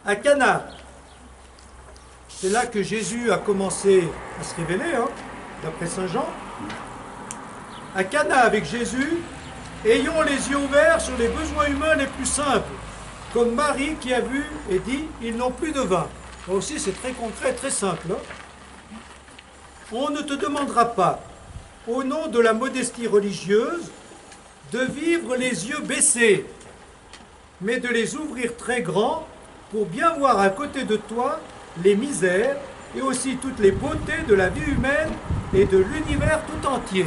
À Cana, c'est là que Jésus a commencé à se révéler, hein, d'après Saint Jean. À Cana avec Jésus, ayons les yeux ouverts sur les besoins humains les plus simples, comme Marie qui a vu et dit, ils n'ont plus de vin. Là aussi c'est très concret, très simple. Hein. On ne te demandera pas, au nom de la modestie religieuse, de vivre les yeux baissés, mais de les ouvrir très grands pour bien voir à côté de toi les misères et aussi toutes les beautés de la vie humaine et de l'univers tout entier.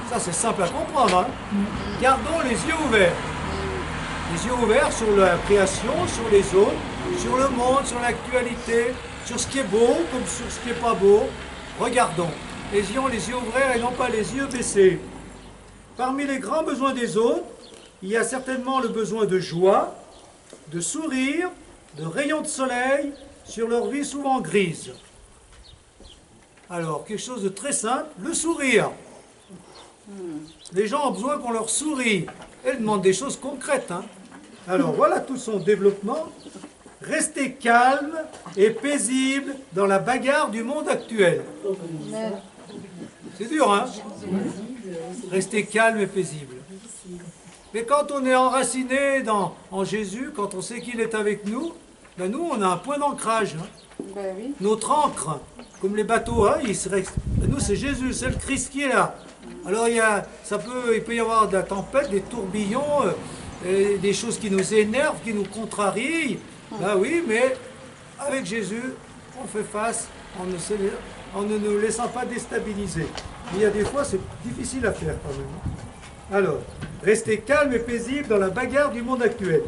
Ça c'est simple à comprendre. Hein. Gardons les yeux ouverts. Les yeux ouverts sur la création, sur les autres, sur le monde, sur l'actualité, sur ce qui est beau comme sur ce qui n'est pas beau. Regardons. Ayons les yeux ouverts et non pas les yeux baissés. Parmi les grands besoins des autres, il y a certainement le besoin de joie, de sourire, de rayons de soleil sur leur vie souvent grise. Alors, quelque chose de très simple, le sourire. Les gens ont besoin qu'on leur sourie. Elles demandent des choses concrètes. Hein. Alors, voilà tout son développement. Restez calme et paisible dans la bagarre du monde actuel. C'est dur, hein? Restez calme et paisible. Mais quand on est enraciné en Jésus, quand on sait qu'il est avec nous, ben nous, on a un point d'ancrage. Hein. Notre ancre, comme les bateaux, hein, nous, c'est Jésus, c'est le Christ qui est là. Alors, il peut y avoir de la tempête, des tourbillons, des choses qui nous énervent, qui nous contrarient. Ben oui, mais avec Jésus, on fait face, en ne nous laissant pas déstabiliser. Mais il y a des fois, c'est difficile à faire quand même. Alors, restez calme et paisible dans la bagarre du monde actuel.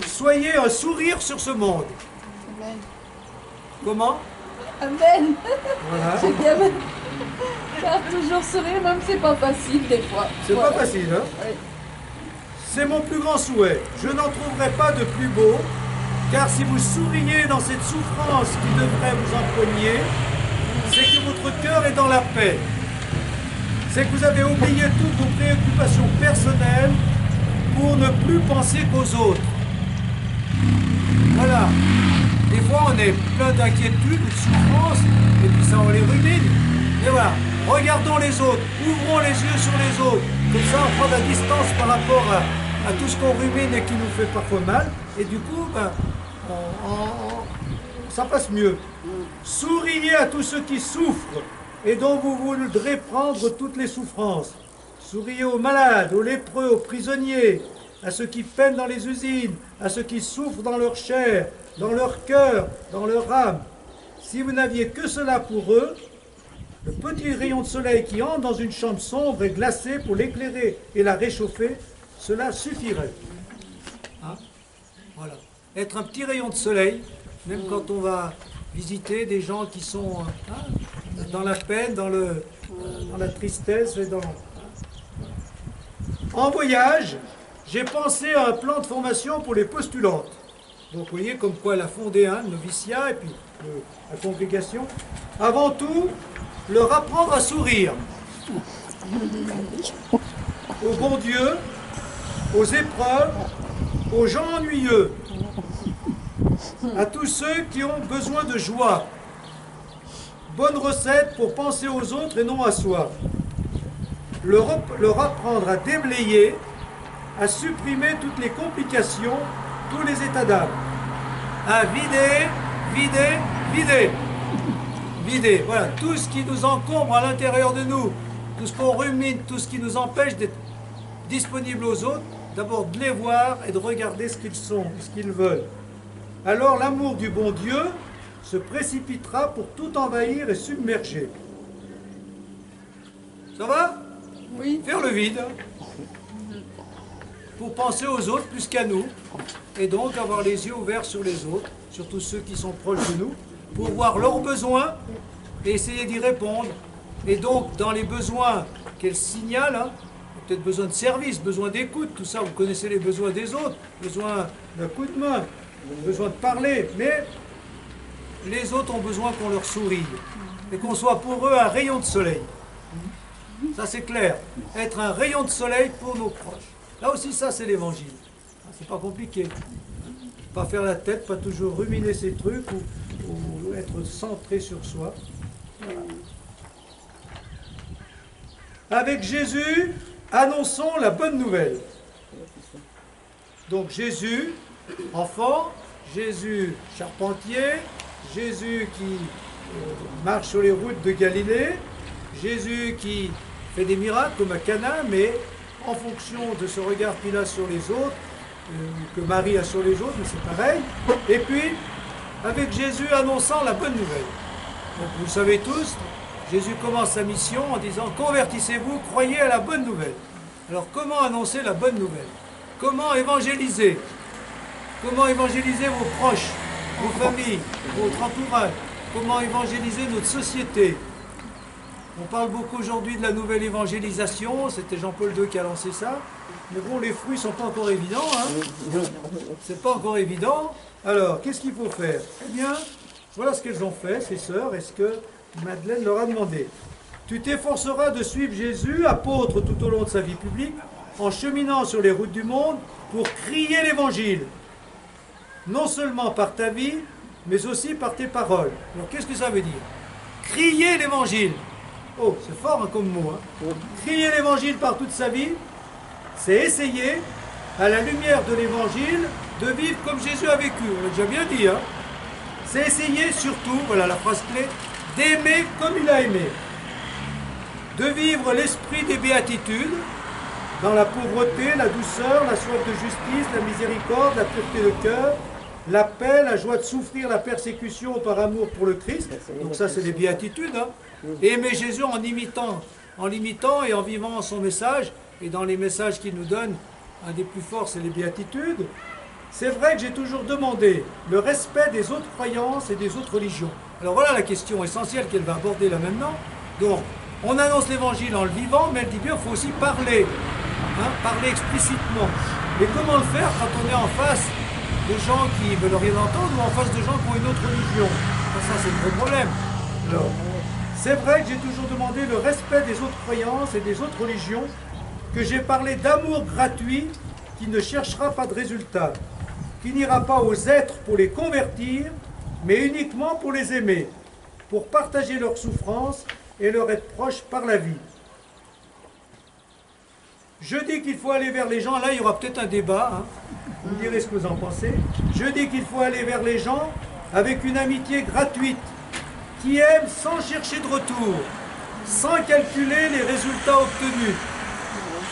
Soyez un sourire sur ce monde. Amen. Comment? Amen. Voilà. J'ai bien amen. Car toujours sourire, même c'est pas facile des fois. C'est pas facile, hein? Oui. C'est mon plus grand souhait. Je n'en trouverai pas de plus beau, car si vous souriez dans cette souffrance qui devrait vous empoigner, c'est que votre cœur est dans la paix. C'est que vous avez oublié toutes vos préoccupations personnelles pour ne plus penser qu'aux autres. Voilà. Des fois, on est plein d'inquiétudes, de souffrances, et puis ça, on les rumine. Et voilà. Regardons les autres, ouvrons les yeux sur les autres. Comme ça, on prend la distance par rapport à tout ce qu'on rumine et qui nous fait parfois mal. Et du coup, ben, ça passe mieux. Souriez à tous ceux qui souffrent et dont vous voudrez prendre toutes les souffrances. Souriez aux malades, aux lépreux, aux prisonniers, à ceux qui peinent dans les usines, à ceux qui souffrent dans leur chair, dans leur cœur, dans leur âme. Si vous n'aviez que cela pour eux, le petit rayon de soleil qui entre dans une chambre sombre et glacée pour l'éclairer et la réchauffer, cela suffirait. Hein? Voilà. Être un petit rayon de soleil, même quand on va visiter des gens qui sont dans la peine, dans la tristesse et dans... En voyage, j'ai pensé à un plan de formation pour les postulantes. Donc vous voyez comme quoi elle a fondé un noviciat et puis la congrégation. Avant tout, leur apprendre à sourire. Au bon Dieu, aux épreuves, aux gens ennuyeux, à tous ceux qui ont besoin de joie. Bonne recette pour penser aux autres et non à soi. Leur apprendre à déblayer, à supprimer toutes les complications, tous les états d'âme. À vider, vider, vider. Vider, voilà, tout ce qui nous encombre à l'intérieur de nous, tout ce qu'on rumine, tout ce qui nous empêche d'être disponible aux autres, d'abord de les voir et de regarder ce qu'ils sont, ce qu'ils veulent. Alors l'amour du bon Dieu se précipitera pour tout envahir et submerger. Ça va? Oui. Faire le vide, pour penser aux autres plus qu'à nous, et donc avoir les yeux ouverts sur les autres, surtout ceux qui sont proches de nous, pour voir leurs besoins et essayer d'y répondre. Et donc, dans les besoins qu'elle signale, hein, peut-être besoin de service, besoin d'écoute, tout ça, vous connaissez les besoins des autres, besoin d'un coup de main, besoin de parler, mais les autres ont besoin qu'on leur sourie et qu'on soit pour eux un rayon de soleil. Ça, c'est clair. Être un rayon de soleil pour nos proches. Là aussi, ça, c'est l'évangile. C'est pas compliqué. Pas faire la tête, pas toujours ruminer ses trucs ou être centré sur soi. Voilà. Avec Jésus, annonçons la bonne nouvelle. Donc Jésus, enfant, Jésus, charpentier, Jésus qui marche sur les routes de Galilée, Jésus qui fait des miracles comme à Cana, mais en fonction de ce regard qu'il a sur les autres, que Marie a sur les autres, mais c'est pareil. Et puis, avec Jésus annonçant la bonne nouvelle. Donc vous le savez tous, Jésus commence sa mission en disant « Convertissez-vous, croyez à la bonne nouvelle ». Alors comment annoncer la bonne nouvelle? Comment évangéliser? Comment évangéliser vos proches, vos familles, votre entourage? Comment évangéliser notre société? On parle beaucoup aujourd'hui de la nouvelle évangélisation, c'était Jean-Paul II qui a lancé ça. Mais bon, les fruits ne sont pas encore évidents, hein. C'est pas encore évident. Alors, qu'est-ce qu'il faut faire? Eh bien, voilà ce qu'elles ont fait, ces sœurs, et ce que Madeleine leur a demandé. Tu t'efforceras de suivre Jésus, apôtre tout au long de sa vie publique, en cheminant sur les routes du monde pour crier l'évangile. Non seulement par ta vie, mais aussi par tes paroles. Alors, qu'est-ce que ça veut dire? Crier l'évangile. Oh, c'est fort hein, comme mot. Hein. Crier l'évangile par toute sa vie, c'est essayer, à la lumière de l'évangile, de vivre comme Jésus a vécu. On l'a déjà bien dit. Hein. C'est essayer surtout, voilà la phrase clé, d'aimer comme il a aimé. De vivre l'esprit des béatitudes, dans la pauvreté, la douceur, la soif de justice, la miséricorde, la pureté de cœur, la paix, la joie de souffrir la persécution par amour pour le Christ. Donc ça, c'est les béatitudes. Hein. Et aimer Jésus en l'imitant et en vivant son message. Et dans les messages qu'il nous donne, un des plus forts, c'est les béatitudes. C'est vrai que j'ai toujours demandé le respect des autres croyances et des autres religions. Alors voilà la question essentielle qu'elle va aborder là maintenant. Donc, on annonce l'évangile en le vivant, mais elle dit bien qu'il faut aussi parler. Hein, parler explicitement. Mais comment le faire quand on est en face de gens qui veulent rien entendre ou en face de gens qui ont une autre religion? Ça, c'est le gros problème. Alors, c'est vrai que j'ai toujours demandé le respect des autres croyances et des autres religions, que j'ai parlé d'amour gratuit qui ne cherchera pas de résultat, qui n'ira pas aux êtres pour les convertir, mais uniquement pour les aimer, pour partager leurs souffrances et leur être proche par la vie. Je dis qu'il faut aller vers les gens, là il y aura peut-être un débat, hein. Vous me direz ce que vous en pensez. Je dis qu'il faut aller vers les gens avec une amitié gratuite, qui aime sans chercher de retour, sans calculer les résultats obtenus.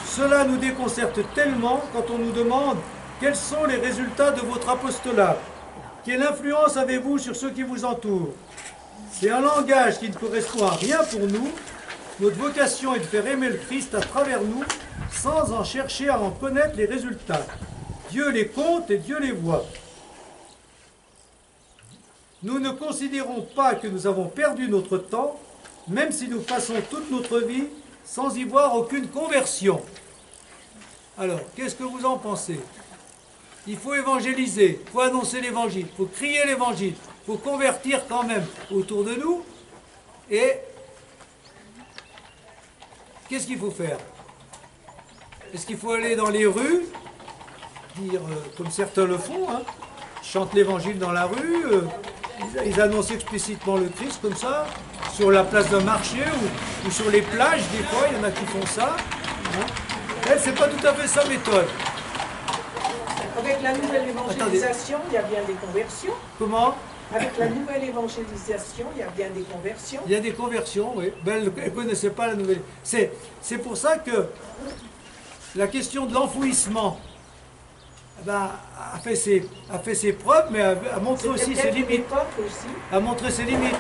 Cela nous déconcerte tellement quand on nous demande quels sont les résultats de votre apostolat. Quelle influence avez-vous sur ceux qui vous entourent? C'est un langage qui ne correspond à rien pour nous. Notre vocation est de faire aimer le Christ à travers nous, sans en chercher à en connaître les résultats. Dieu les compte et Dieu les voit. Nous ne considérons pas que nous avons perdu notre temps, même si nous passons toute notre vie sans y voir aucune conversion. Alors, qu'est-ce que vous en pensez? Il faut évangéliser, il faut annoncer l'évangile, il faut crier l'évangile, il faut convertir quand même autour de nous. Et qu'est-ce qu'il faut faire? Est-ce qu'il faut aller dans les rues, dire comme certains le font, hein, chantent l'évangile dans la rue, ils annoncent explicitement le Christ comme ça, sur la place d'un marché ou sur les plages, des fois, il y en a qui font ça. Hein. Elle, c'est pas tout à fait sa méthode. Avec la nouvelle évangélisation, il y a bien des conversions. Comment? Avec la nouvelle évangélisation, il y a bien des conversions. Il y a des conversions, oui. Ben, elle ne connaissait pas la nouvelle. C'est pour ça que la question de l'enfouissement ben, a fait ses preuves, mais a montré aussi ses limites. A montré ses limites.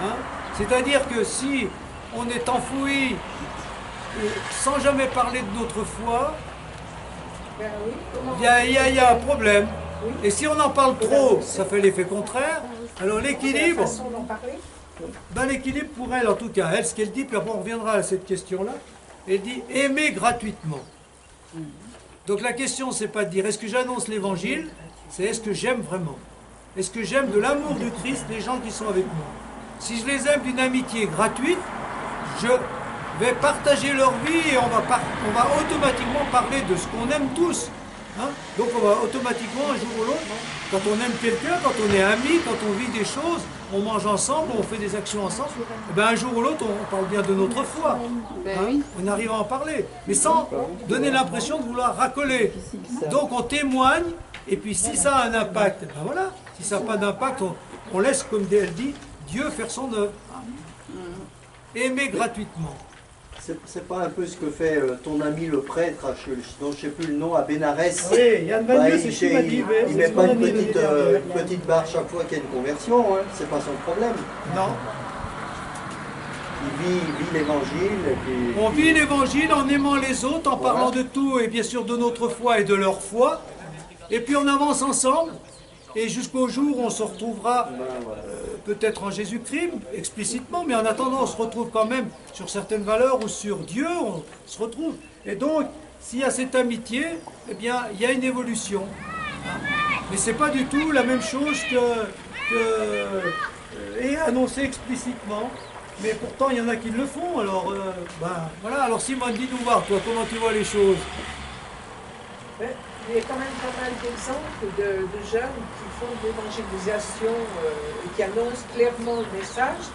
Hein? C'est-à-dire que si on est enfoui sans jamais parler de notre foi, ben oui, il y a un problème. Oui. Et si on en parle trop, ça fait l'effet contraire. Alors l'équilibre, ben, l'équilibre pour elle en tout cas, elle ce qu'elle dit, puis après on reviendra à cette question-là, elle dit aimer gratuitement. Donc la question c'est pas de dire est-ce que j'annonce l'évangile, c'est est-ce que j'aime vraiment? Est-ce que j'aime de l'amour du Christ les gens qui sont avec moi? Si je les aime d'une amitié gratuite, je vais partager leur vie et on va automatiquement parler de ce qu'on aime tous. Hein? Donc on va automatiquement, un jour ou l'autre, quand on aime quelqu'un, quand on est amis, quand on vit des choses, on mange ensemble, on fait des actions ensemble, et ben un jour ou l'autre, on parle bien de notre foi. Ben Hein? oui. On arrive à en parler, mais sans donner l'impression de vouloir racoler. Donc on témoigne, et puis si ça a un impact, ben voilà. Si ça n'a pas d'impact, on laisse, comme elle dit, Dieu faire son œuvre. Aimer gratuitement. C'est pas un peu ce que fait ton ami le prêtre, dont je ne sais plus le nom, à Bénarès. Oui, Yann Manieux, c'est ce qu'il m'a dit. Il met pas une petite barre chaque fois qu'il y a une conversion, hein. C'est pas son problème. Non. Il vit l'évangile. Puis... On vit l'évangile en aimant les autres, en parlant de tout et bien sûr de notre foi et de leur foi. Et puis on avance ensemble. Et jusqu'au jour où on se retrouvera peut-être en Jésus-Christ, explicitement, mais en attendant, on se retrouve quand même sur certaines valeurs ou sur Dieu, on se retrouve. Et donc, s'il y a cette amitié, eh bien, il y a une évolution. Mais ce n'est pas du tout la même chose et annoncé explicitement. Mais pourtant, il y en a qui le font. Alors, voilà. Alors, Simone, dis-nous voir, toi, comment tu vois les choses? Il y a quand même pas mal d'exemples de jeunes qui font de l'évangélisation et qui annoncent clairement le message.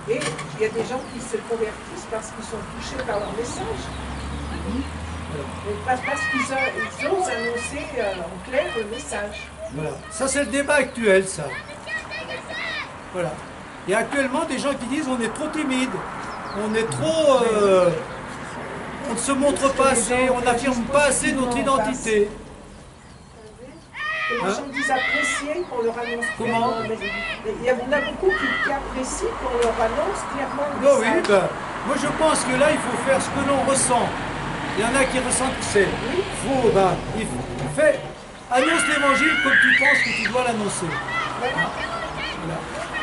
Et il y a des gens qui se convertissent parce qu'ils sont touchés par leur message. Et parce qu'ils osent annoncer en clair le message. Voilà. Ça, c'est le débat actuel, ça. Voilà. Il y a actuellement des gens qui disent on est trop timide, on est trop... on ne se montre pas assez, on n'affirme pas assez notre identité. Et les gens disent apprécier qu'on leur annonce Comment? clairement. Mais il y en a beaucoup qui apprécient qu'on leur annonce clairement le Non, message. oui, moi je pense que là il faut faire ce que l'on ressent. Il y en a qui ressentent que c'est faux, annonce l'évangile comme tu penses que tu dois l'annoncer. Voilà.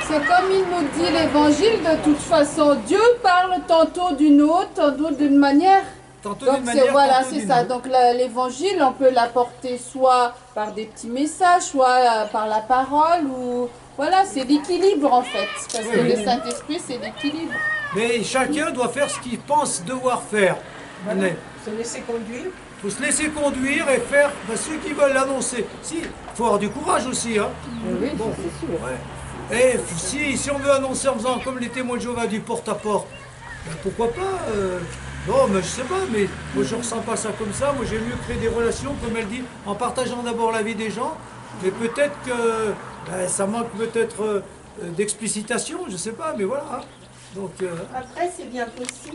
C'est comme il nous dit l'évangile, de toute façon, Dieu parle tantôt d'une autre, tantôt d'une manière. Tantôt Donc d'une manière, voilà, tantôt c'est d'une ça. autre. Donc l'évangile, on peut l'apporter soit par des petits messages, soit par la parole, ou voilà, c'est l'équilibre en fait. Parce que le Saint-Esprit, c'est l'équilibre. Mais chacun doit faire ce qu'il pense devoir faire. Voilà. Il Se laisser conduire. faut se laisser conduire et faire ceux qui veulent l'annoncer. Si, il faut avoir du courage aussi. Hein. Oui, Bon. c'est sûr. Ouais. Et si on veut annoncer en faisant comme les témoins de Jéhovah du porte-à-porte, ben pourquoi pas non, mais je sais pas, mais moi je ressens pas ça comme ça. Moi j'aime mieux créer des relations, comme elle dit, en partageant d'abord la vie des gens. Mais peut-être que ça manque peut-être d'explicitation, je sais pas, mais voilà. Donc, Après, c'est bien possible.